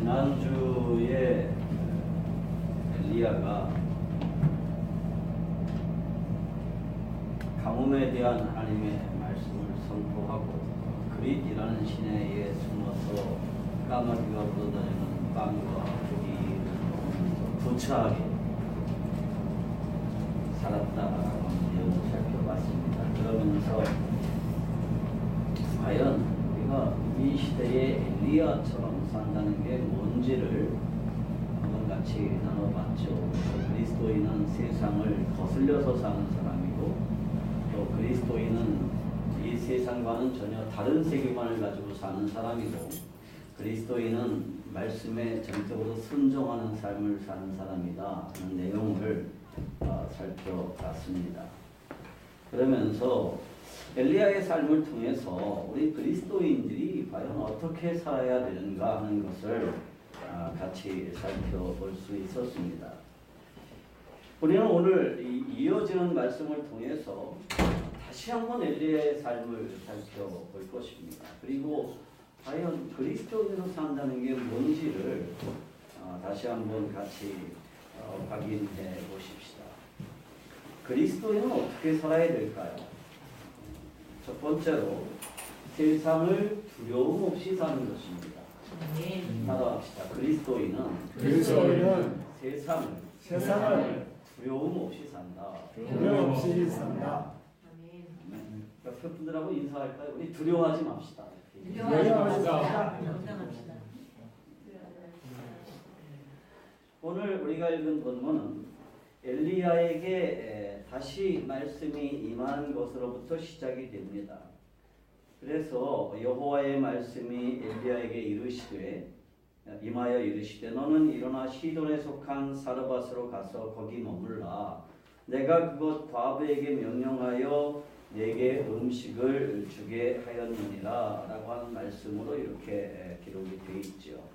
지난주에 엘리야가 가뭄에 대한 하나님의 말씀을 선포하고 그릿이라는 시내에 숨어서 까마귀가 불어다니는 빵과 고기를 먹으면서 부차하게 살았다라고 하는 내용을 살펴봤습니다. 그러면서 과연 우리가 이 시대에 엘리야처럼 산다는 게 뭔지를 한번 같이 나눠봤죠. 그리스도인은 세상을 거슬려서 사는 사람이고, 또 그리스도인은 이 세상과는 전혀 다른 세계관을 가지고 사는 사람이고, 그리스도인은 말씀에 전적으로 순종하는 삶을 사는 사람이다 하는 내용을 살펴봤습니다. 그러면서 엘리야의 삶을 통해서 우리 그리스도인들이 과연 어떻게 살아야 되는가 하는 것을 같이 살펴볼 수 있었습니다. 우리는 오늘 이어지는 말씀을 통해서 다시 한번 엘리야의 삶을 살펴볼 것입니다. 그리고 과연 그리스도인으로 산다는 게 뭔지를 다시 한번 같이 확인해 보십시다. 그리스도인은 어떻게 살아야 될까요? 첫 번째로 세상을 두려움 없이 사는 것입니다. 따라합시다. 그리스도인은 세상을 두려움 없이 산다. 옆에 분들하고 인사할까요? 우리 두려워하지 맙시다. 오늘 우리가 읽은 본문은 엘리야에게 다시 말씀이 임한 것으로부터 시작이 됩니다. 그래서 여호와의 말씀이 엘리야에게 임하여 이르시되 너는 일어나 시돈에 속한 사르밧으로 가서 거기 머물라. 내가 그곳 과부에게 명령하여 내게 음식을 주게 하였느니라 라고 하는 말씀으로 이렇게 기록이 되어 있죠.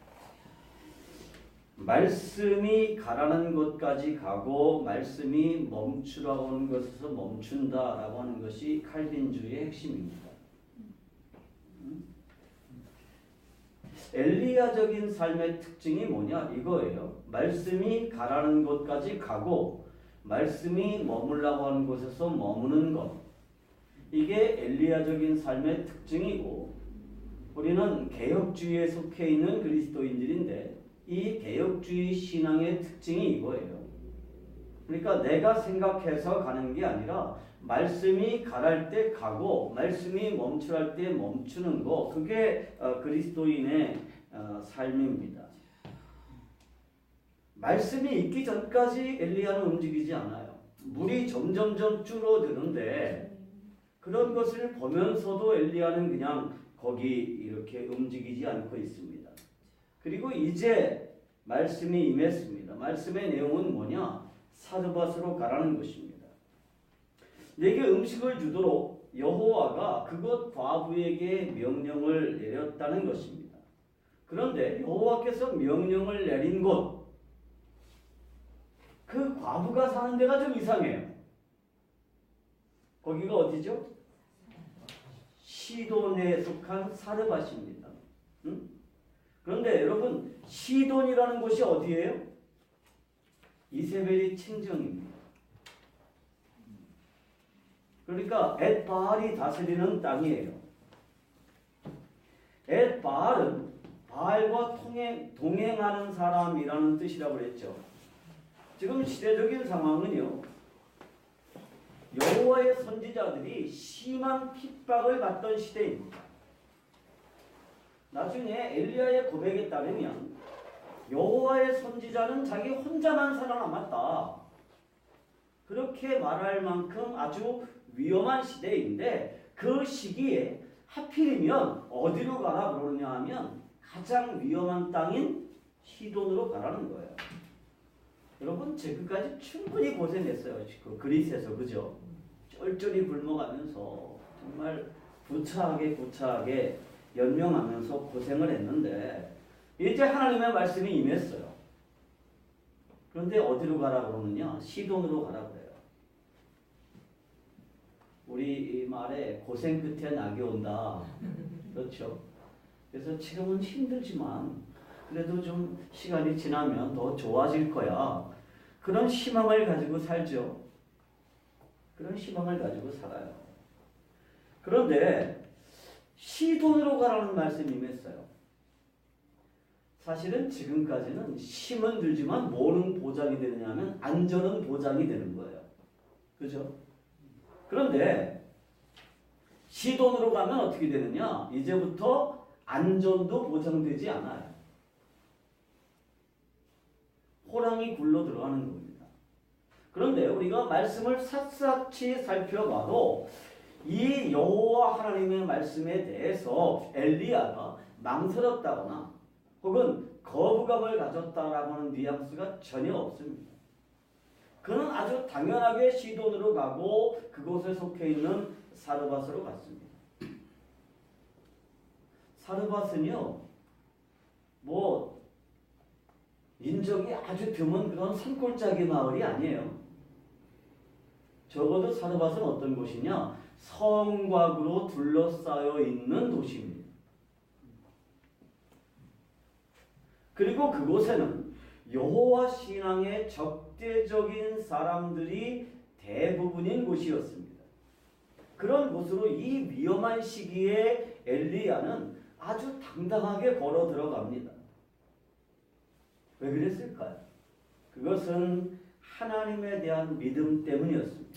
말씀이 가라는 곳까지 가고 말씀이 멈추라고 하는 것에서 멈춘다라고 하는 것이 칼빈주의의 핵심입니다. 엘리야적인 삶의 특징이 뭐냐? 이거예요. 말씀이 가라는 곳까지 가고 말씀이 머물라고 하는 곳에서 머무는 것. 이게 엘리야적인 삶의 특징이고, 우리는 개혁주의에 속해 있는 그리스도인들인데 이 개혁주의 신앙의 특징이 이거예요. 그러니까 내가 생각해서 가는 게 아니라 말씀이 가랄 때 가고 말씀이 멈추랄 때 멈추는 거, 그게 그리스도인의 삶입니다. 말씀이 있기 전까지 엘리야는 움직이지 않아요. 물이 점점점 줄어드는데 그런 것을 보면서도 엘리야는 그냥 거기 이렇게 움직이지 않고 있습니다. 그리고 이제 말씀이 임했습니다. 말씀의 내용은 뭐냐? 사르밧으로 가라는 것입니다. 내게 음식을 주도록 여호와가 그곳 과부에게 명령을 내렸다는 것입니다. 그런데 여호와께서 명령을 내린 곳, 그 과부가 사는 데가 좀 이상해요. 거기가 어디죠? 시돈에 속한 사르밧입니다. 그런데 여러분, 시돈이라는 곳이 어디예요? 이세벨이 친정입니다. 그러니까 엣바알이 다스리는 땅이에요. 엣바알은 바알과 동행하는 사람이라는 뜻이라고 그랬죠. 지금 시대적인 상황은요, 여호와의 선지자들이 심한 핍박을 받던 시대입니다. 나중에 엘리야의 고백에 따르면 여호와의 선지자는 자기 혼자만 살아남았다, 그렇게 말할 만큼 아주 위험한 시대인데, 그 시기에 하필이면 어디로 가라 그러냐 하면 가장 위험한 땅인 시돈으로 가라는 거예요. 여러분, 지금까지 충분히 고생했어요. 그 그리스에서, 그죠? 쫄쫄이 굶어가면서 정말 구차하게 연명하면서 고생을 했는데 이제 하나님의 말씀이 임했어요. 그런데 어디로 가라 그러느냐? 시돈으로 가라 그래요. 우리 말에 고생 끝에 낙이 온다. 그렇죠? 그래서 지금은 힘들지만 그래도 좀 시간이 지나면 더 좋아질 거야. 그런 희망을 가지고 살죠. 그런 희망을 가지고 살아요. 그런데 시돈으로 가라는 말씀이 임했어요. 사실은 지금까지는 힘은 들지만 뭐는 보장이 되느냐면 안전은 보장이 되는 거예요. 그죠? 그런데 시돈으로 가면 어떻게 되느냐? 이제부터 안전도 보장되지 않아요. 호랑이 굴러 들어가는 겁니다. 그런데 우리가 말씀을 샅샅이 살펴봐도 이 여호와 하나님의 말씀에 대해서 엘리야가 망설였다거나 혹은 거부감을 가졌다라고 하는 뉘앙스가 전혀 없습니다. 그는 아주 당연하게 시돈으로 가고 그곳에 속해 있는 사르밧으로 갔습니다. 사르밧은요, 뭐 인적이 아주 드문 그런 산골짜기 마을이 아니에요. 적어도 사르밧은 어떤 곳이냐? 성곽으로 둘러싸여 있는 도시입니다. 그리고 그곳에는 여호와 신앙의 적대적인 사람들이 대부분인 곳이었습니다. 그런 곳으로 이 위험한 시기에 엘리야는 아주 당당하게 걸어 들어갑니다. 왜 그랬을까요? 그것은 하나님에 대한 믿음 때문이었습니다.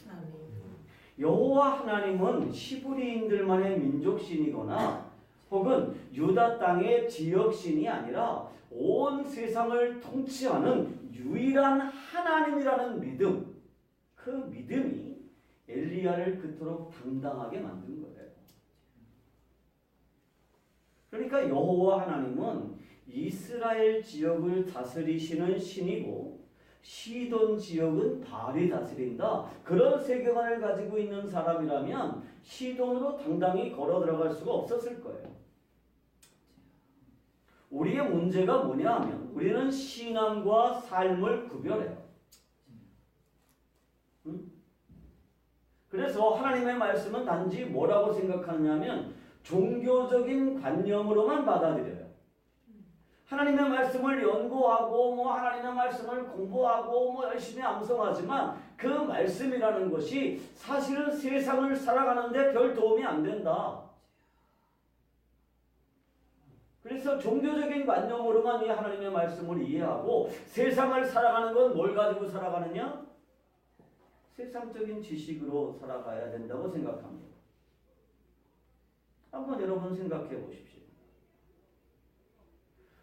여호와 하나님은 히브리인들만의 민족신이거나 혹은 유다 땅의 지역신이 아니라 온 세상을 통치하는 유일한 하나님이라는 믿음, 그 믿음이 엘리야를 그토록 당당하게 만든 거예요. 그러니까 여호와 하나님은 이스라엘 지역을 다스리시는 신이고 시돈 지역은 바알이 다스린다. 그런 세계관을 가지고 있는 사람이라면 시돈으로 당당히 걸어 들어갈 수가 없었을 거예요. 우리의 문제가 뭐냐 하면 우리는 신앙과 삶을 구별해요. 그래서 하나님의 말씀은 단지 뭐라고 생각하느냐면 종교적인 관념으로만 받아들여요. 하나님의 말씀을 연구하고 하나님의 말씀을 공부하고 열심히 암송하지만 그 말씀이라는 것이 사실은 세상을 살아가는데 별 도움이 안 된다. 그래서 종교적인 관념으로만 이 하나님의 말씀을 이해하고 세상을 살아가는 건 뭘 가지고 살아가느냐? 세상적인 지식으로 살아가야 된다고 생각합니다. 한번 여러분 생각해 보십시오.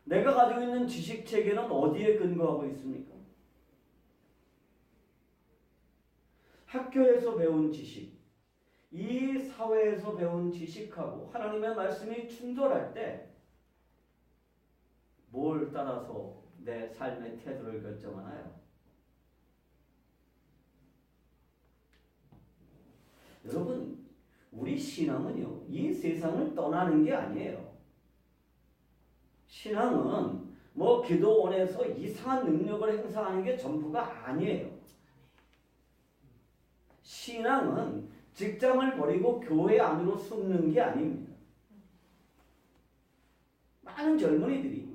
내가 가지고 있는 지식 체계는 어디에 근거하고 있습니까? 학교에서 배운 지식, 이 사회에서 배운 지식하고 하나님의 말씀이 충돌할 때 뭘 따라서 내 삶의 태도를 결정하나요? 여러분, 우리 신앙은요, 이 세상을 떠나는 게 아니에요. 신앙은 기도원에서 이상한 능력을 행사하는 게 전부가 아니에요. 신앙은 직장을 버리고 교회 안으로 숨는 게 아닙니다. 많은 젊은이들이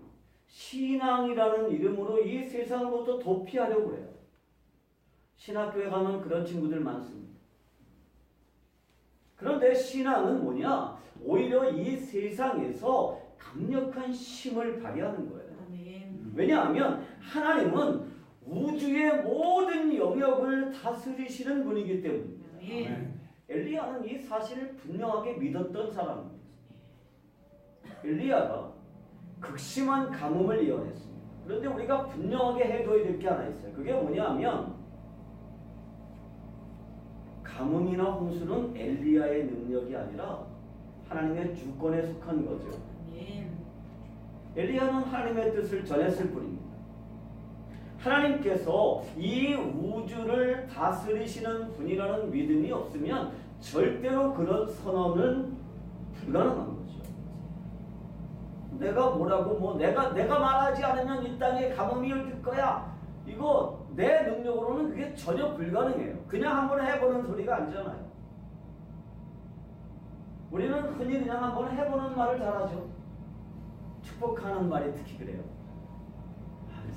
신앙이라는 이름으로 이 세상으로부터 도피하려고 해요. 신학교에 가면 그런 친구들 많습니다. 그런데 신앙은 뭐냐? 오히려 이 세상에서 강력한 힘을 발휘하는 거예요. 왜냐하면 하나님은 우주의 모든 영역을 다스리시는 분이기 때문입니다. 엘리야는 이 사실을 분명하게 믿었던 사람입니다. 엘리야가 극심한 가뭄을 예언했습니다. 그런데 우리가 분명하게 해둬야 될 게 하나 있어요. 그게 뭐냐 하면 가뭄이나 홍수는 엘리야의 능력이 아니라 하나님의 주권에 속한 거죠. 엘리야는 하나님의 뜻을 전했을 뿐입니다. 하나님께서 이 우주를 다스리시는 분이라는 믿음이 없으면 절대로 그런 선언은 불가능한 거죠. 내가 뭐라고 내가 말하지 않으면 이 땅에 가뭄이 올 거야. 이거 내 능력으로는 그게 전혀 불가능해요. 그냥 한번 해보는 소리가 아니잖아요. 우리는 흔히 그냥 한번 해보는 말을 잘하죠. 축복하는 말이 특히 그래요.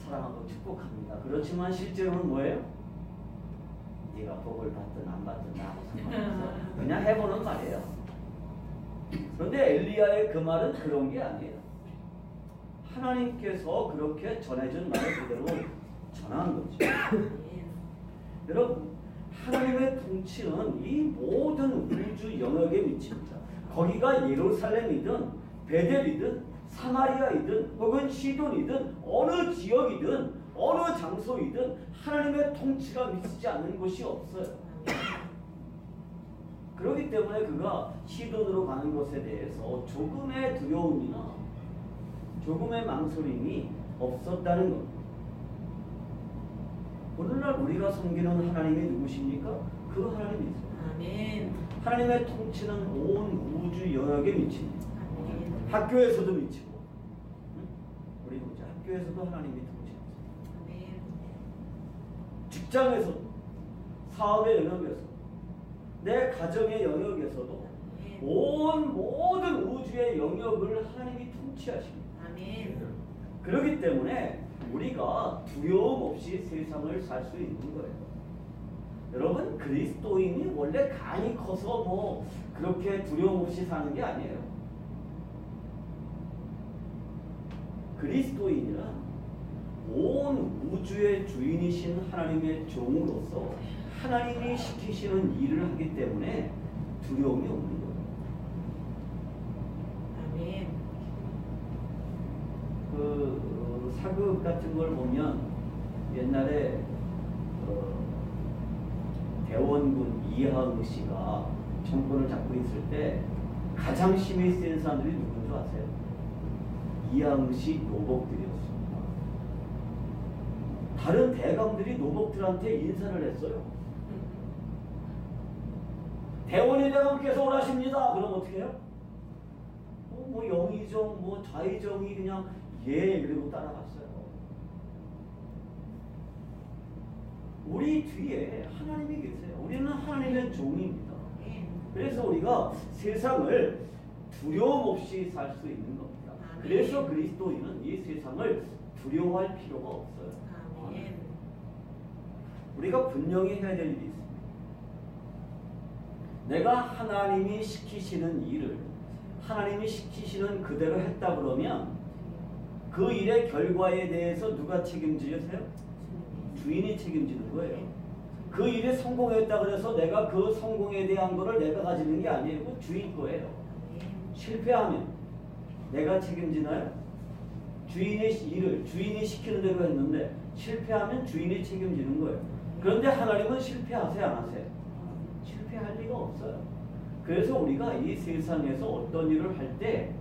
사랑하고 축복합니다. 그렇지만 실제로는 뭐예요? 네가 복을 받든 안 받든 나하고 상관없어. 그냥 해보는 말이에요. 그런데 엘리야의 그 말은 그런 게 아니에요. 하나님께서 그렇게 전해준 말을 그대로 전하는 거죠. 여러분, 하나님의 통치는 이 모든 우주 영역에 미칩니다. 거기가 예루살렘이든 베델이든 사마리아이든 혹은 시돈이든 어느 지역이든 어느 장소이든 하나님의 통치가 미치지 않는 곳이 없어요. 그렇기 때문에 그가 시돈으로 가는 것에 대해서 조금의 두려움이나 조금의 망설임이 없었다는 겁니다. 오늘날 우리가 섬기는 하나님이 누구십니까? 그 하나님이세요. 아멘. 하나님의 통치는 온 우주 영역에 미칩니다. 아멘. 학교에서도 미치고, 우리 보자. 학교에서도 하나님이 통치하세요. 아멘. 직장에서도, 사업의 영역에서, 내 가정의 영역에서도 온 모든 우주의 영역을 하나님이 통치하십니다. 아멘. 그렇기 때문에 우리가 두려움 없이 세상을 살 수 있는 거예요. 여러분, 그리스도인이 원래 간이 커서 뭐 그렇게 두려움 없이 사는 게 아니에요. 그리스도인이란 온 우주의 주인이신 하나님의 종으로서 하나님이 시키시는 일을 하기 때문에 두려움이 없는 거예요. 아멘. 사극 같은 걸 보면 옛날에 대원군 이항 씨가 정권을 잡고 있을 때 가장 힘이 센 사람들이 누군지 아세요? 이항 씨 노복들이었습니다. 다른 대감들이 노복들한테 인사를 했어요. 대원의 대감께서 원하십니다. 그럼 어떻게 해요? 뭐 영의정, 뭐 좌의정이 그냥 예 그리고 따라갔어요. 우리 뒤에 하나님이 계세요. 우리는 하나님의 종입니다. 그래서 우리가 세상을 두려움 없이 살 수 있는 겁니다. 그래서 그리스도인은 이 세상을 두려워할 필요가 없어요. 아멘. 우리가 분명히 해야 될 일이 있습니다. 내가 하나님이 시키시는 일을 하나님이 시키시는 그대로 했다 그러면 그 일의 결과에 대해서 누가 책임지세요? 주인이 책임지는 거예요. 그 일에 성공했다 그래서 내가 그 성공에 대한 거를 내가 가지는 게 아니고 주인 거예요. 실패하면 내가 책임지나요? 주인의 일을 주인이 시키는 대로 했는데 실패하면 주인이 책임지는 거예요. 그런데 하나님은 실패하세요, 안 하세요? 실패할 리가 없어요. 그래서 우리가 이 세상에서 어떤 일을 할 때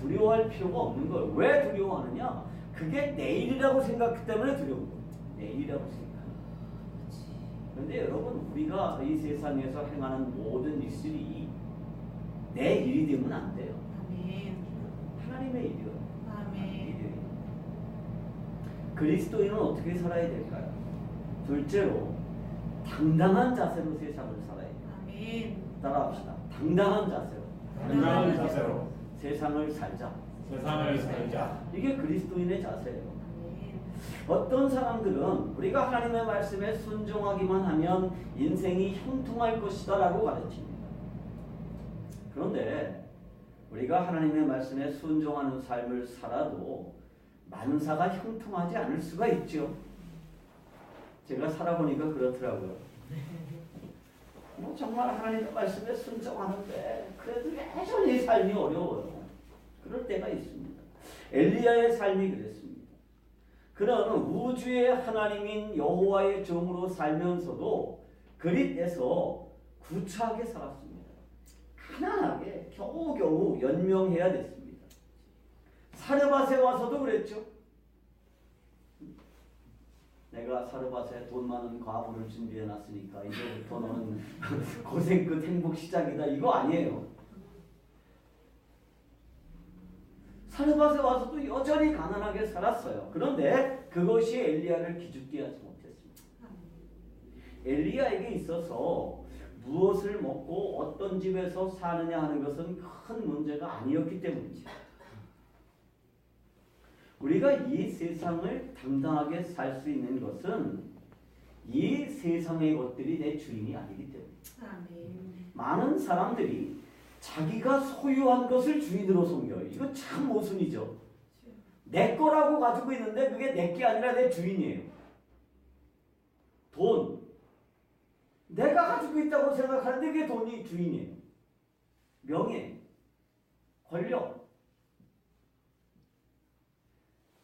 두려워할 필요가 없는 거예요. 왜 두려워하느냐? 그게 내일이라고 생각하기 때문에 두려운 거예요. 내일이라고 생각하는 거예요. 그런데 여러분, 우리가 이 세상에서 행하는 모든 일들이 내 일이 되면 안 돼요. 아멘. 하나님의 일이요. 아멘. 그리스도인은 어떻게 살아야 될까요? 둘째로 당당한 자세로 세상을 살아야 돼요. 아멘. 따라합시다. 당당한 자세로. 당당한 자세로 세상을 살자. 세상을 살자. 이게 그리스도인의 자세예요. 아멘. 어떤 사람들은 우리가 하나님의 말씀에 순종하기만 하면 인생이 형통할 것이다 라고 가르칩니다. 그런데 우리가 하나님의 말씀에 순종하는 삶을 살아도 만사가 형통하지 않을 수가 있죠. 제가 살아보니까 그렇더라고요. 뭐 정말 하나님의 말씀에 순종하는데 그래도 여전히 삶이 어려워요. 그럴 때가 있습니다. 엘리야의 삶이 그랬습니다. 그는 우주의 하나님인 여호와의 종으로 살면서도 그릿에서 구차하게 살았습니다. 가난하게 겨우겨우 연명해야 됐습니다. 사르밧에 와서도 그랬죠. 내가 사르밧에 돈 많은 과부를 준비해놨으니까 이제부터 너는 고생 끝 행복 시작이다. 이거 아니에요. 사르밧에 와서도 여전히 가난하게 살았어요. 그런데 그것이 엘리야를 기죽게 하지 못했습니다. 엘리야에게 있어서 무엇을 먹고 어떤 집에서 사느냐 하는 것은 큰 문제가 아니었기 때문이죠. 우리가 이 세상을 당당하게 살 수 있는 것은 이 세상의 것들이 내 주인이 아니기 때문에. 아멘. 많은 사람들이 자기가 소유한 것을 주인으로 섬겨요. 이거 참 모순이죠. 내 거라고 가지고 있는데 그게 내 게 아니라 내 주인이에요. 돈. 내가 가지고 있다고 생각하는데 그게 돈이 주인이에요. 명예, 권력.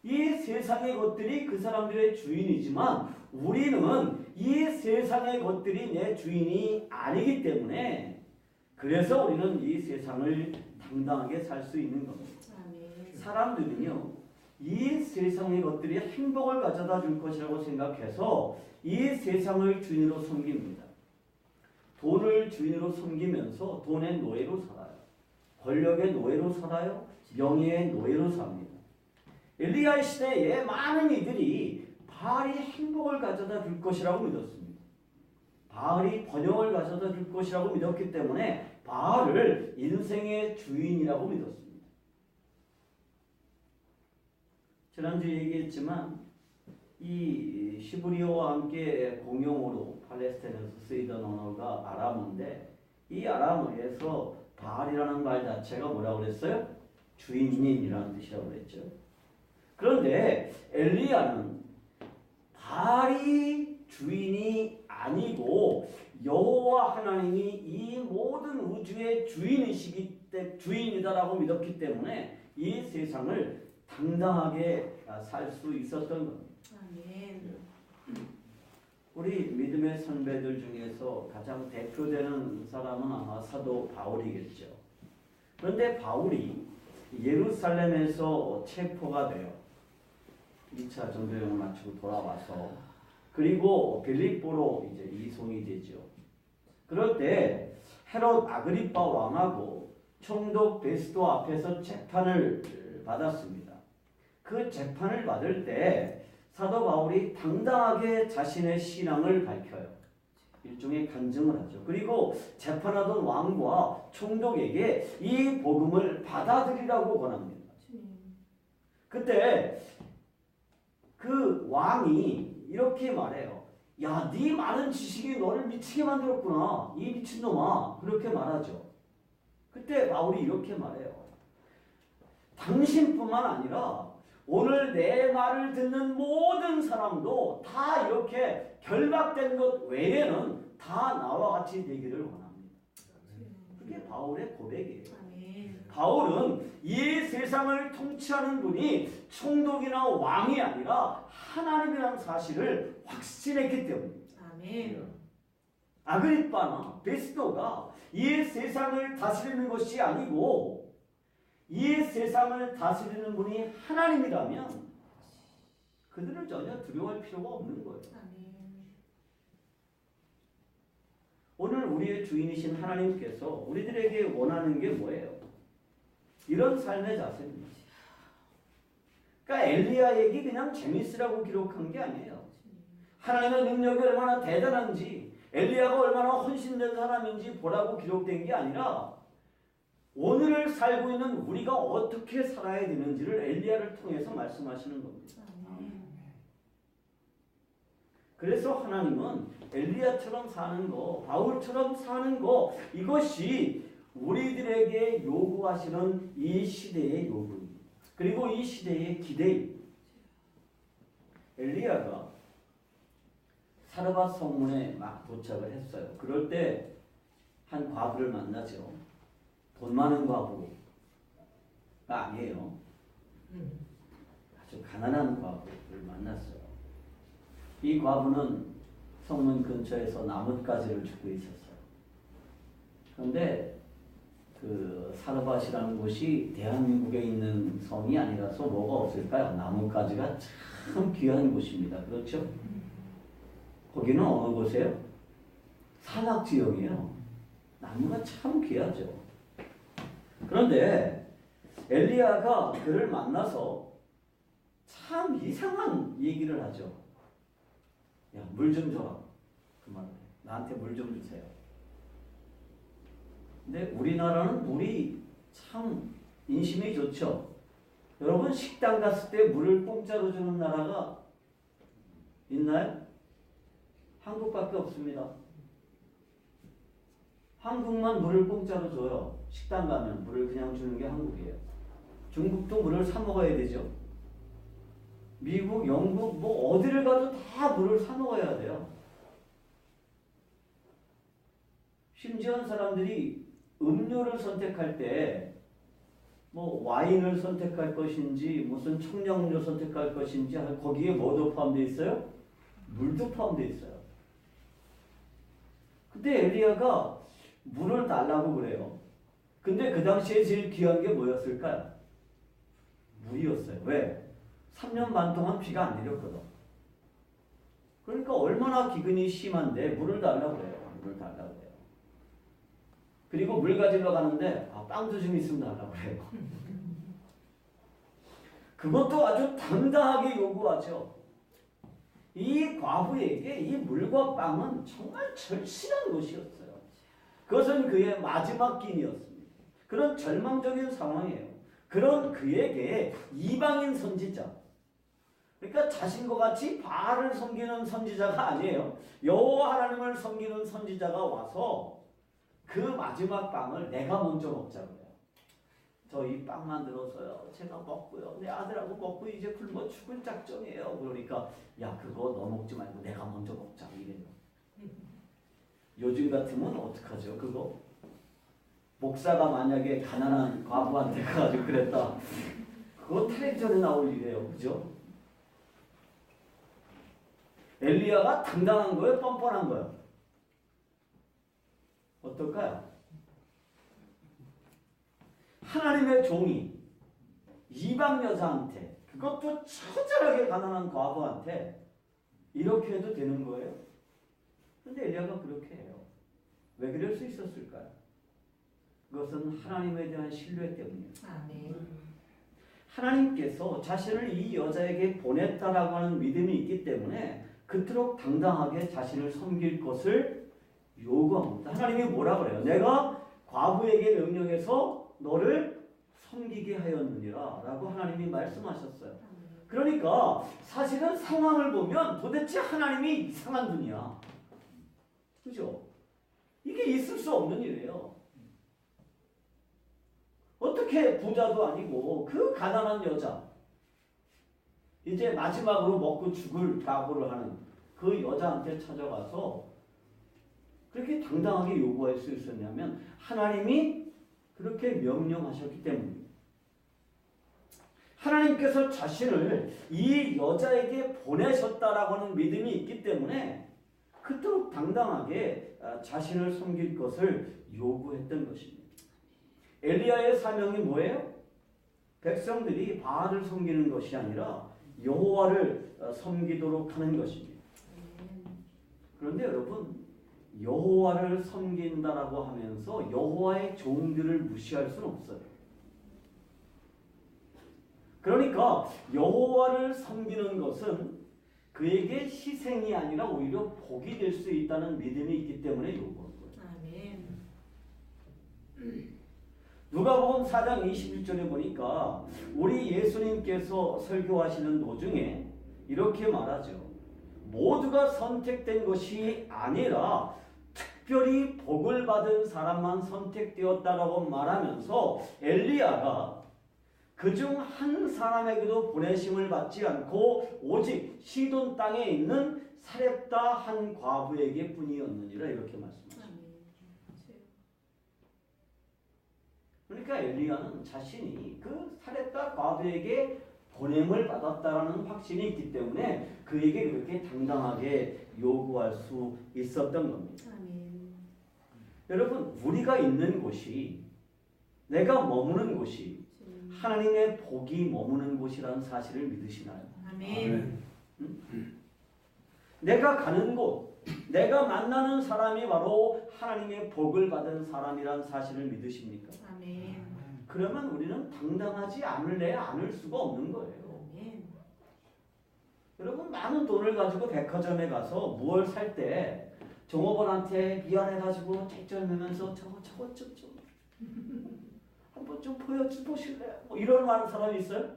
이 세상의 것들이 그 사람들의 주인이지만 우리는 이 세상의 것들이 내 주인이 아니기 때문에 그래서 우리는 이 세상을 당당하게 살 수 있는 겁니다. 아멘. 사람들은요, 이 세상의 것들이 행복을 가져다 줄 것이라고 생각해서 이 세상을 주인으로 섬깁니다. 돈을 주인으로 섬기면서 돈의 노예로 살아요. 권력의 노예로 살아요. 명예의 노예로 삽니다. 엘리야의 시대에 많은 이들이 바알이 행복을 가져다 줄 것이라고 믿었습니다. 바알이 번영을 가져다 줄 것이라고 믿었기 때문에 바알을 인생의 주인이라고 믿었습니다. 지난주에 얘기했지만 이 시브리어와 함께 공용어로 팔레스타인에서 쓰이던 언어가 아람어인데 이 아람어에서 바알이라는 말 자체가 뭐라고 그랬어요? 주인님이라는 뜻이라고 그랬죠. 그런데 엘리야는 바알이 주인이 아니고 여호와 하나님이 이 모든 우주의 주인이다라고 믿었기 때문에 이 세상을 당당하게 살 수 있었던 겁니다. 아멘. 우리 믿음의 선배들 중에서 가장 대표되는 사람은 아마 사도 바울이겠죠. 그런데 바울이 예루살렘에서 체포가 돼요. 2차 전도여행을 마치고 돌아와서 그리고 빌립보로 이제 이송이 되죠. 그럴 때 헤롯 아그리파 왕하고 총독 베스도 앞에서 재판을 받았습니다. 그 재판을 받을 때 사도 바울이 당당하게 자신의 신앙을 밝혀요. 일종의 간증을 하죠. 그리고 재판하던 왕과 총독에게 이 복음을 받아들이라고 권합니다. 그때 그 왕이 이렇게 말해요. 야, 네 많은 지식이 너를 미치게 만들었구나. 이 미친놈아. 그렇게 말하죠. 그때 바울이 이렇게 말해요. 당신뿐만 아니라 오늘 내 말을 듣는 모든 사람도 다 이렇게 결박된 것 외에는 다 나와 같이 되기를 원합니다. 그게 바울의 고백이에요. 아멘. 바울은 이 세상을 통치하는 분이 총독이나 왕이 아니라 하나님이라는 사실을 확신했기 때문입니다. 아멘. 아그리빠나 베스도가 이 세상을 다스리는 것이 아니고 이 세상을 다스리는 분이 하나님이라면 그들은 전혀 두려워할 필요가 없는 거예요. 아멘. 오늘 우리의 주인이신 하나님께서 우리들에게 원하는 게 뭐예요? 이런 삶의 자세입니다. 그러니까 엘리야 얘기 그냥 재밌으라고 기록한 게 아니에요. 하나님의 능력이 얼마나 대단한지 엘리야가 얼마나 헌신된 사람인지 보라고 기록된 게 아니라 오늘을 살고 있는 우리가 어떻게 살아야 되는지를 엘리야를 통해서 말씀하시는 겁니다. 아멘. 그래서 하나님은 엘리야처럼 사는 거, 바울처럼 사는 거 이것이 우리들에게 요구하시는 이 시대의 요구입니다. 그리고 이 시대의 기대입니다. 엘리야가 사르밧 성문에 막 도착을 했어요. 그럴 때 한 과부를 만나죠. 돈 많은 과부가 아니에요. 아주 가난한 과부를 만났어요. 이 과부는 성문 근처에서 나뭇가지를 줍고 있었어요. 그런데 그 사르밧이라는 곳이 대한민국에 있는 성이 아니라서 뭐가 없을까요? 나뭇가지가 참 귀한 곳입니다. 그렇죠? 거기는 어느 곳이에요? 산악 지역이에요. 나무가 참 귀하죠. 그런데 엘리야가 그를 만나서 참 이상한 얘기를 하죠. 야, 물 좀 줘라. 그 말을 해. 나한테 물 좀 주세요. 근데 우리나라는 물이 참 인심이 좋죠. 여러분 식당 갔을 때 물을 공짜로 주는 나라가 있나요? 한국밖에 없습니다. 한국만 물을 공짜로 줘요. 식당 가면 물을 그냥 주는 게 한국이에요. 중국도 물을 사 먹어야 되죠. 미국, 영국 뭐 어디를 가도 다 물을 사 먹어야 돼요. 심지어 사람들이 음료를 선택할 때 뭐 와인을 선택할 것인지 무슨 청량음료 선택할 것인지 거기에 뭐도 포함되어 있어요? 물도 포함되어 있어요. 근데 엘리야가 물을 달라고 그래요. 근데 그 당시에 제일 귀한 게 뭐였을까요? 물이었어요. 왜? 3년 반 동안 비가 안 내렸거든. 그러니까 얼마나 기근이 심한데 물을 달라고 그래요. 물을 달라고 그래요. 그리고 물 가지러 가는데 빵도 좀 있으면 달라고 그래요. 그것도 아주 당당하게 요구하죠. 이 과부에게 이 물과 빵은 정말 절실한 것이었어요. 그것은 그의 마지막 기인이었습니다. 그런 절망적인 상황이에요. 그런 그에게 이방인 선지자, 그러니까 자신과 같이 바알을 섬기는 선지자가 아니에요. 여호와 하나님을 섬기는 선지자가 와서 그 마지막 빵을 내가 먼저 먹자고 해요. 저 이 빵 만들어서요. 제가 먹고요. 내 아들하고 먹고 이제 굶어 죽을 작정이에요. 그러니까 야 그거 너 먹지 말고 내가 먼저 먹자 이래요. 요즘 같으면 어떡하죠 그거? 목사가 만약에 가난한 과부한테 가가지고 그랬다. 그거 텔레비전에 나올 일이에요. 그죠? 엘리야가 당당한 거예요? 뻔뻔한 거예요? 어떨까요? 하나님의 종이 이방 여자한테 그것도 처절하게 가난한 과부한테 이렇게 해도 되는 거예요? 근데 엘리야가 그렇게 해요. 왜 그럴 수 있었을까요? 그것은 하나님에 대한 신뢰 때문이에요. 아멘. 하나님께서 자신을 이 여자에게 보냈다라고 하는 믿음이 있기 때문에 그토록 당당하게 자신을 섬길 것을 요구합니다. 하나님이 뭐라 그래요? 내가 과부에게 명령해서 너를 섬기게 하였느니라 라고 하나님이 말씀하셨어요. 그러니까 사실은 상황을 보면 도대체 하나님이 이상한 분이야. 그죠? 이게 있을 수 없는 일이에요. 어떻게 부자도 아니고 그 가난한 여자, 이제 마지막으로 먹고 죽을 각오를 하는 그 여자한테 찾아가서 그렇게 당당하게 요구할 수 있었냐면 하나님이 그렇게 명령하셨기 때문입니다. 하나님께서 자신을 이 여자에게 보내셨다라고 하는 믿음이 있기 때문에 그토록 당당하게 자신을 섬길 것을 요구했던 것입니다. 엘리야의 사명이 뭐예요? 백성들이 바알을 섬기는 것이 아니라 여호와를 섬기도록 하는 것입니다. 그런데 여러분, 여호와를 섬긴다라고 하면서 여호와의 종들을 무시할 수는 없어요. 그러니까 여호와를 섬기는 것은 그에게 희생이 아니라 오히려 복이 될 수 있다는 믿음이 있기 때문에 요구한 거예요. 아멘. 누가복음 4장 21절에 보니까 우리 예수님께서 설교하시는 도중에 이렇게 말하죠. 모두가 선택된 것이 아니라 특별히 복을 받은 사람만 선택되었다라고 말하면서 엘리야가 그중 한 사람에게도 보내심을 받지 않고 오직 시돈 땅에 있는 사렙다 한 과부에게 뿐이었느니라 이렇게 말씀하십니다. 그러니까 엘리야는 자신이 그 사렙다 과부에게 보냄을 받았다라는 확신이 있기 때문에 그에게 그렇게 당당하게 요구할 수 있었던 겁니다. 아멘. 여러분, 우리가 있는 곳이, 내가 머무는 곳이 하나님의 복이 머무는 곳이라는 사실을 믿으시나요? 아멘. 내가 가는 곳, 내가 만나는 사람이 바로 하나님의 복을 받은 사람이라는 사실을 믿으십니까? 아멘. 그러면 우리는 당당하지 않을 수가 없는 거예요. 아멘. 여러분, 많은 돈을 가지고 백화점에 가서 무얼 살 때 종업원한테 미안해가지고 쩔쩔매면서 저거 좀 한번 좀 보실래요? 뭐 이런 많은 사람이 있어요?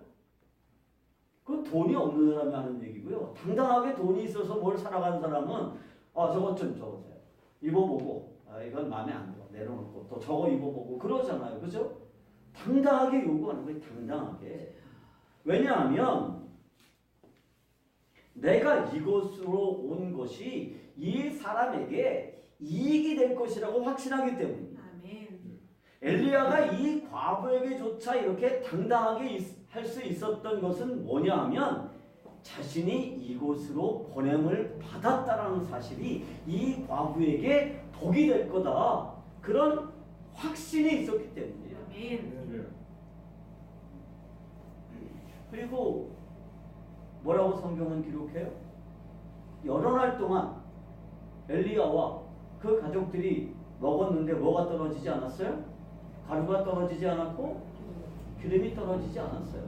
돈이 없는 사람이 하는 얘기고요. 당당하게 돈이 있어서 뭘 살아가는 사람은 저것 좀 적으세요. 입어보고 이건 마음에 안 들어 내려놓고 또 저거 입어보고 그러잖아요. 그죠? 당당하게 요구하는 거예요. 당당하게. 왜냐하면 내가 이곳으로 온 것이 이 사람에게 이익이 될 것이라고 확신하기 때문입니다. 아멘. 엘리야가 이 과부에게조차 이렇게 당당하게 할 수 있었던 것은 뭐냐 하면 자신이 이곳으로 보냄을 받았다라는 사실이 이 과부에게 복이 될 거다. 그런 확신이 있었기 때문이에요. 아멘. 그리고 뭐라고 성경은 기록해요? 여러 날 동안 엘리야와 그 가족들이 먹었는데 뭐가 떨어지지 않았어요? 가루가 떨어지지 않았고 기름이 떨어지지 않았어요.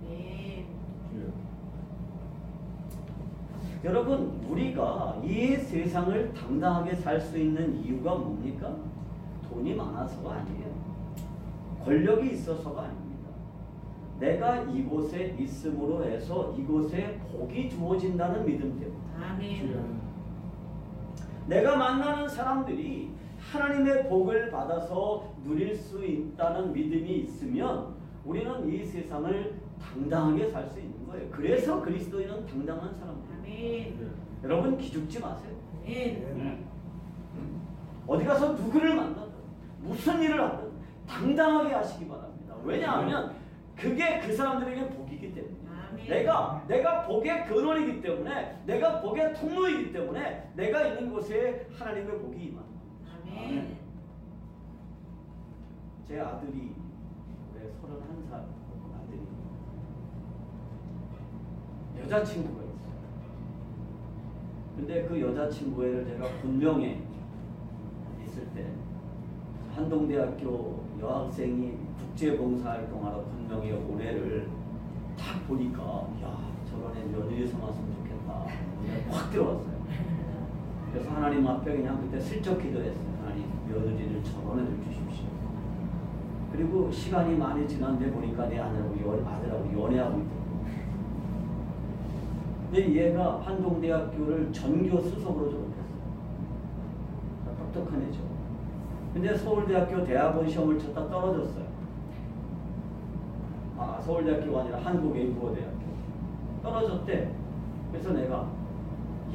아멘. 여러분, 우리가 이 세상을 당당하게 살 수 있는 이유가 뭡니까? 돈이 많아서가 아니에요. 권력이 있어서가 아닙니다. 내가 이곳에 있음으로 해서 이곳에 복이 주어진다는 믿음 때문에. 아멘. 내가 만나는 사람들이 하나님의 복을 받아서 누릴 수 있다는 믿음이 있으면 우리는 이 세상을 당당하게 살 수 있는 거예요. 그래서 그리스도인은 당당한 사람들이에요. 아멘. 여러분 기죽지 마세요. 아멘. 어디 가서 누구를 만나든 무슨 일을 하든 당당하게 하시기 바랍니다. 왜냐하면 그게 그 사람들에게 복이기 때문에. 아멘. 내가 복의 근원이기 때문에, 내가 복의 통로이기 때문에 내가 있는 곳에 하나님의 복이 임합니다. 아멘. 제 아들이 올해 31살 아들이 여자친구가 있어요. 근데 그 여자친구를 제가 군명에 있을 때 한동대학교 여학생이 국제봉사활동하러 군명에 온 애를 딱 보니까 야 저런 애 며느리 삼았으면 좋겠다 확 들어왔어요. 그래서 하나님 앞에 그냥 그때 슬쩍 기도했어요. 하나님 며느리를 저런 애를 주십시오. 그리고 시간이 많이 지났는데 보니까 내 아들하고 연애하고 있더라고요. 근데 얘가 한동대학교를 전교 수석으로 졸업했어요. 똑똑한 애죠. 근데 서울대학교 대학원 시험을 쳤다 떨어졌어요. 서울대학교가 아니라 한국외국어대학교 떨어졌대. 그래서 내가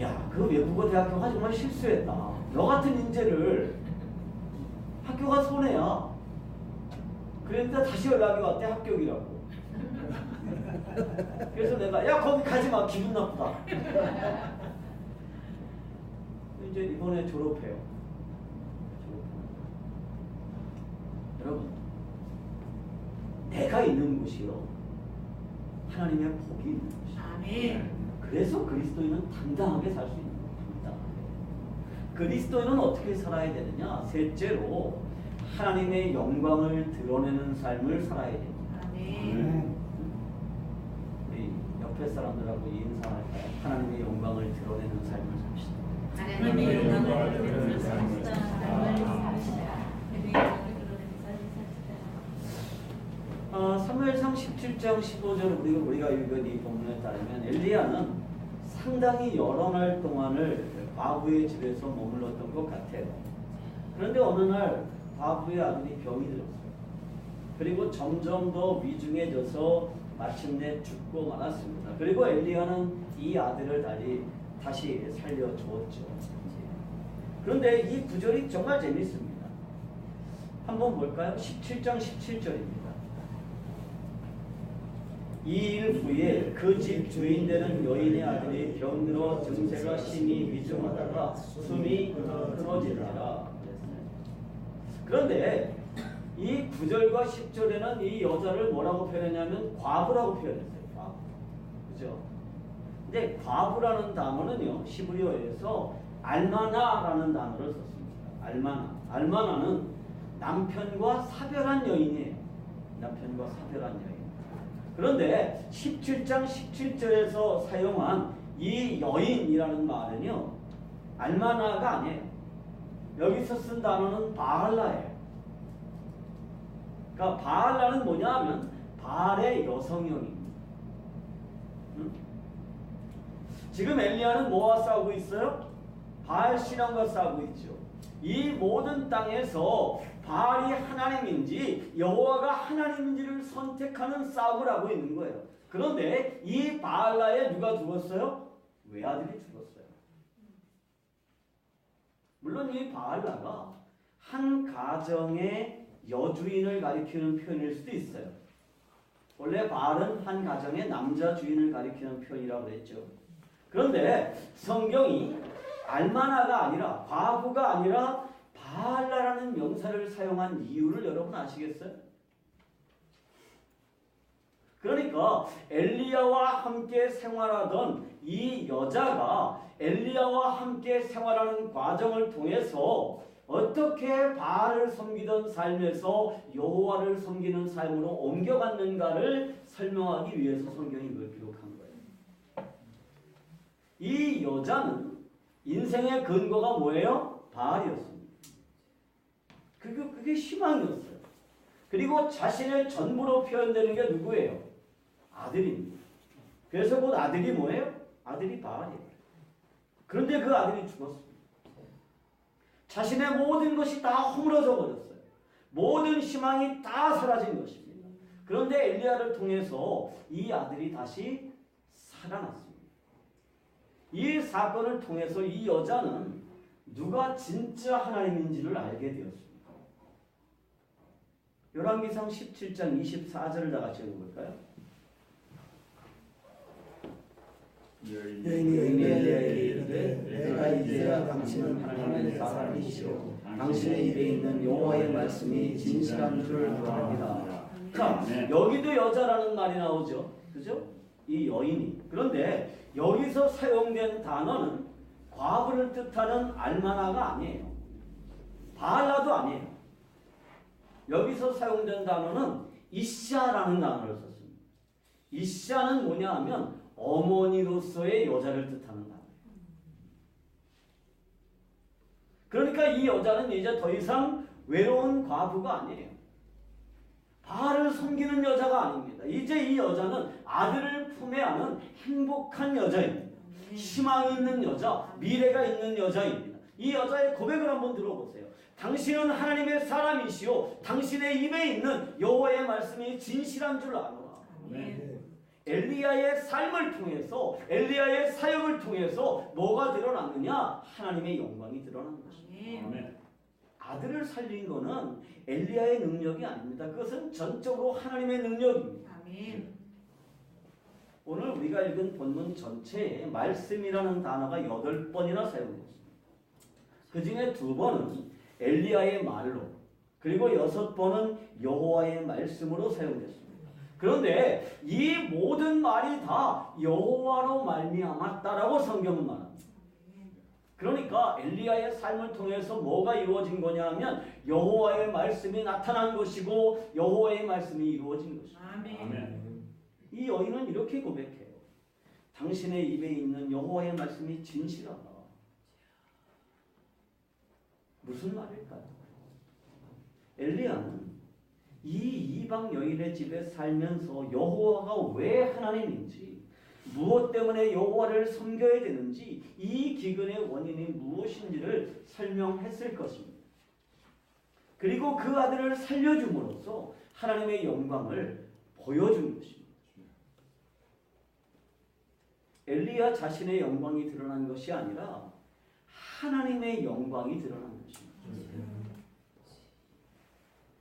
야, 그 외국어대학교가 정말 실수했다. 너 같은 인재를 학교가 손해야. 그랬는데 다시 연락이 왔대. 합격이라고. 그래서 내가 야 거기 가지마 기분 나쁘다. 이제 이번에 졸업해요. 여러분 내가 있는 곳이요 하나님의 복이 있는 곳이에요. 아멘. 그래서 그리스도인은 당당하게 살 수 있는 겁니다. 그리스도인은 어떻게 살아야 되느냐? 셋째로 하나님의 영광을 드러내는 삶을 살아야 됩니다. 아멘. 우리 옆에 사람들하고 인사할까요? 하나님의 영광을 드러내는 삶을 삽시다. 하나님의 영광을 드러내는 삶을 삽시다. 사무엘상 17장 15절 우리가 읽은 이 본문에 따르면 엘리야는 상당히 여러 날 동안을 과부의 집에서 머물렀던 것 같아요. 그런데 어느 날 과부의 아들이 병이 들었어요. 그리고 점점 더 위중해져서 마침내 죽고 말았습니다. 그리고 엘리야는 이 아들을 다시 살려주었죠. 그런데 이 구절이 정말 재밌습니다. 한번 볼까요? 17장 17절입니다. 이 일 후에 그 집 주인 되는 여인의 아들이 병들어 증세가 심히 위중하다가 숨이 끊어지니라. 그런데 이 9절과 10절에는 이 여자를 뭐라고 표현했냐면 과부라고 표현했어요. 과부. 그죠? 근데 과부라는 단어는요, 시브리어에서 알마나라는 단어를 썼습니다. 알마나. 알마나는 남편과 사별한 여인이에요. 남편과 사별한 여인. 그런데 17장 17절에서 사용한 이 여인이라는 말은요, 알마나가 아니에요. 여기서 쓴 단어는 바알라예요. 그러니까 바알라는 뭐냐 하면 바알의 여성형입니다. 응? 지금 엘리야는 뭐와 싸우고 있어요? 바알 신앙과 싸우고 있죠. 이 모든 땅에서 바알이 하나님인지 여호와가 하나님인지를 선택하는 싸움을 하고 있는 거예요. 그런데 이 바알라에 누가 죽었어요? 외아들이 죽었어요. 물론 이 바알라가 한 가정의 여주인을 가리키는 표현일 수도 있어요. 원래 바알은 한 가정의 남자 주인을 가리키는 표현이라고 그랬죠. 그런데 성경이 알마나가 아니라 과부가 아니라 바알라라는 명사를 사용한 이유를 여러분 아시겠어요? 그러니까 엘리야와 함께 생활하던 이 여자가 엘리야와 함께 생활하는 과정을 통해서 어떻게 바알을 섬기던 삶에서 여호와를 섬기는 삶으로 옮겨갔는가를 설명하기 위해서 성경이 이걸 기록한 거예요. 이 여자는 인생의 근거가 뭐예요? 바알이었습니다. 그게 희망이었어요. 그리고 자신의 전부로 표현되는 게 누구예요? 아들입니다. 그래서 그 아들이 뭐예요? 아들이 바알이에요. 그런데 그 아들이 죽었습니다. 자신의 모든 것이 다 허물어져 버렸어요. 모든 희망이 다 사라진 것입니다. 그런데 엘리야를 통해서 이 아들이 다시 살아났습니다. 이 사건을 통해서 이 여자는 누가 진짜 하나님인지를 알게 되었습니다. 열왕기상 17장 24절을 다 같이 읽어볼까요? 여인이 엘리야에게 이르되 내가 이제야 당신은 하나님의 사람이시오 당신의 입에 있는 여호와의 말씀이 진실한 줄을 알았느니라. 자, 여기도 여자라는 말이 나오죠. 그죠? 이 여인이. 그런데 여기서 사용된 단어는 과부를 뜻하는 알마나가 아니에요. 바알라도 아니에요. 여기서 사용된 단어는 이샤라는 단어를 썼습니다. 이샤는 뭐냐 하면 어머니로서의 여자를 뜻하는 단어예요. 그러니까 이 여자는 이제 더 이상 외로운 과부가 아니에요. 바알을 섬기는 여자가 아닙니다. 이제 이 여자는 아들을 품에 안은 행복한 여자입니다. 희망이 있는 여자, 미래가 있는 여자입니다. 이 여자의 고백을 한번 들어보세요. 당신은 하나님의 사람이시오. 당신의 입에 있는 여호와의 말씀이 진실한 줄 아노라. 엘리야의 삶을 통해서 엘리야의 사역을 통해서 뭐가 드러났느냐? 하나님의 영광이 드러난 것입니다. 아멘. 아들을 살린 것은 엘리야의 능력이 아닙니다. 그것은 전적으로 하나님의 능력입니다. 아멘. 오늘 우리가 읽은 본문 전체에 말씀이라는 단어가 8번이나 사용됐습니다. 그 중에 2번은 엘리야의 말로, 그리고 6번은 여호와의 말씀으로 사용됐습니다. 그런데 이 모든 말이 다 여호와로 말미암았다라고 성경은 말합니다. 그러니까 엘리야의 삶을 통해서 뭐가 이루어진 거냐 하면 여호와의 말씀이 나타난 것이고 여호와의 말씀이 이루어진 것입니다. 아멘. 이 여인은 이렇게 고백해요. 당신의 입에 있는 여호와의 말씀이 진실하다. 무슨 말일까요? 엘리야는 이 이방 여인의 집에 살면서 여호와가 왜 하나님인지, 무엇 때문에 여호와를 섬겨야 되는지, 이 기근의 원인이 무엇인지를 설명했을 것입니다. 그리고 그 아들을 살려줌으로써 하나님의 영광을 보여준 것입니다. 엘리야 자신의 영광이 드러난 것이 아니라 하나님의 영광이 드러난 것입니다.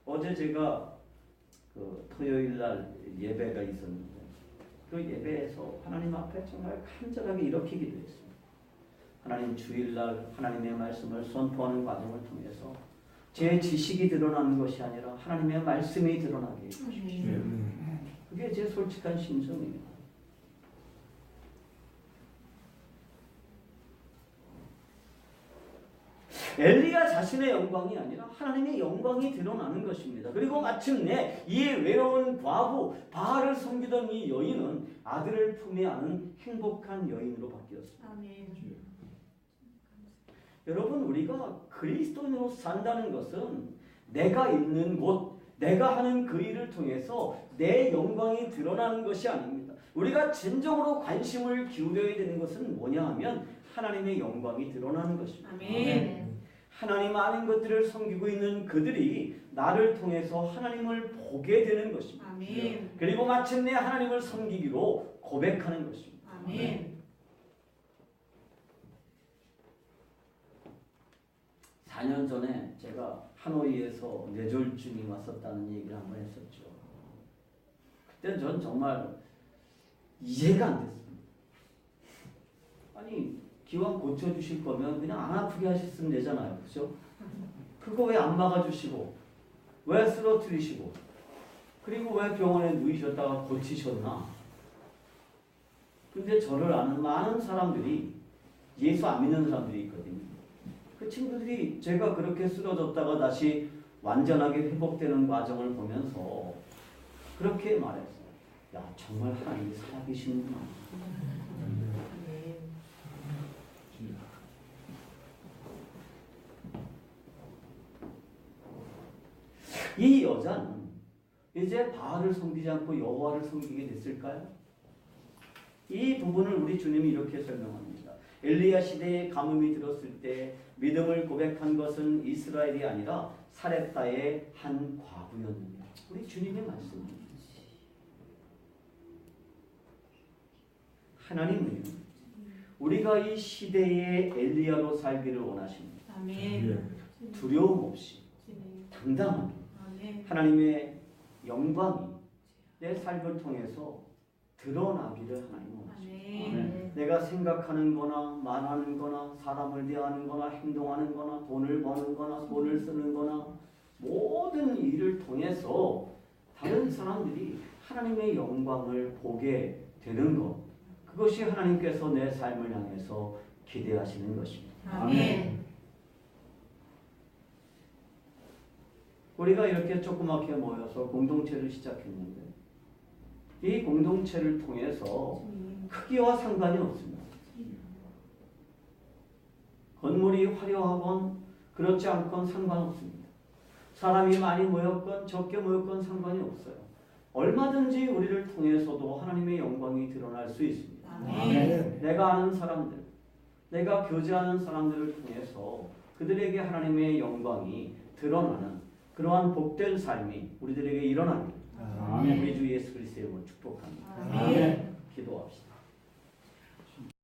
어제 제가 그 토요일 날 예배가 있었는데 그 예배에서 하나님 앞에 정말 간절하게 이렇게 기도했습니다. 하나님, 주일날 하나님의 말씀을 선포하는 과정을 통해서 제 지식이 드러나는 것이 아니라 하나님의 말씀이 드러나게 해주십시오. 그게 제 솔직한 심정이에요. 엘리야 자신의 영광이 아니라 하나님의 영광이 드러나는 것입니다. 그리고 마침내 이 외로운 과부 바알을 섬기던 이 여인은 아들을 품에 안은 행복한 여인으로 바뀌었습니다. 아멘. 여러분, 우리가 그리스도인으로 산다는 것은 내가 있는 곳, 내가 하는 그 일을 통해서 내 영광이 드러나는 것이 아닙니다. 우리가 진정으로 관심을 기울여야 되는 것은 뭐냐 하면 하나님의 영광이 드러나는 것입니다. 아멘. 하나님 아는 것들을 섬기고 있는 그들이 나를 통해서 하나님을 보게 되는 것입니다. 아멘. 그리고 마침내 하나님을 섬기기로 고백하는 것입니다. 아멘. 4년 전에 제가 하노이에서 뇌졸중이 왔었다는 얘기를 한번 했었죠. 그때 전 정말 이해가 안 됐습니다. 아니 기왕 고쳐주실 거면 그냥 안 아프게 하셨으면 되잖아요. 그죠? 그거 왜 안 막아주시고 왜 쓰러뜨리시고 그리고 왜 병원에 누이셨다가 고치셨나? 근데 저를 아는 많은 사람들이 예수 안 믿는 사람들이 있거든요. 그 친구들이 제가 그렇게 쓰러졌다가 다시 완전하게 회복되는 과정을 보면서 그렇게 말했어요. 야 정말 하나님이 살아계시는구나. 이 여자는 이제 바알을 섬기지 않고 여호와를 섬기게 됐을까요? 이 부분을 우리 주님이 이렇게 설명합니다. 엘리야 시대에 가뭄이 들었을 때 믿음을 고백한 것은 이스라엘이 아니라 사렙다의 한 과부였느냐. 우리 주님의 말씀입니다. 하나님은 우리가 이 시대의 엘리야로 살기를 원하십니다. 아멘. 두려움 없이 당당하게 아멘. 하나님의 영광이 내 삶을 통해서 드러나기를 하나님 원하십니다. 아멘. 내가 생각하는 거나 말하는 거나 사람을 대하는 거나 행동하는 거나 돈을 버는 거나 돈을 쓰는 거나 모든 일을 통해서 다른 사람들이 하나님의 영광을 보게 되는 것, 그것이 하나님께서 내 삶을 향해서 기대하시는 것입니다. 아멘. 우리가 이렇게 조그맣게 모여서 공동체를 시작했는데 이 공동체를 통해서 크기와 상관이 없습니다. 건물이 화려하건 그렇지 않건 상관없습니다. 사람이 많이 모였건 적게 모였건 상관이 없어요. 얼마든지 우리를 통해서도 하나님의 영광이 드러날 수 있습니다. 아멘. 내가 아는 사람들, 내가 교제하는 사람들을 통해서 그들에게 하나님의 영광이 드러나는 그러한 복된 삶이 우리들에게 일어납니다. 아멘. 우리 주 예수 그리스도의 이름으로 축복합니다. 아멘. 기도합시다.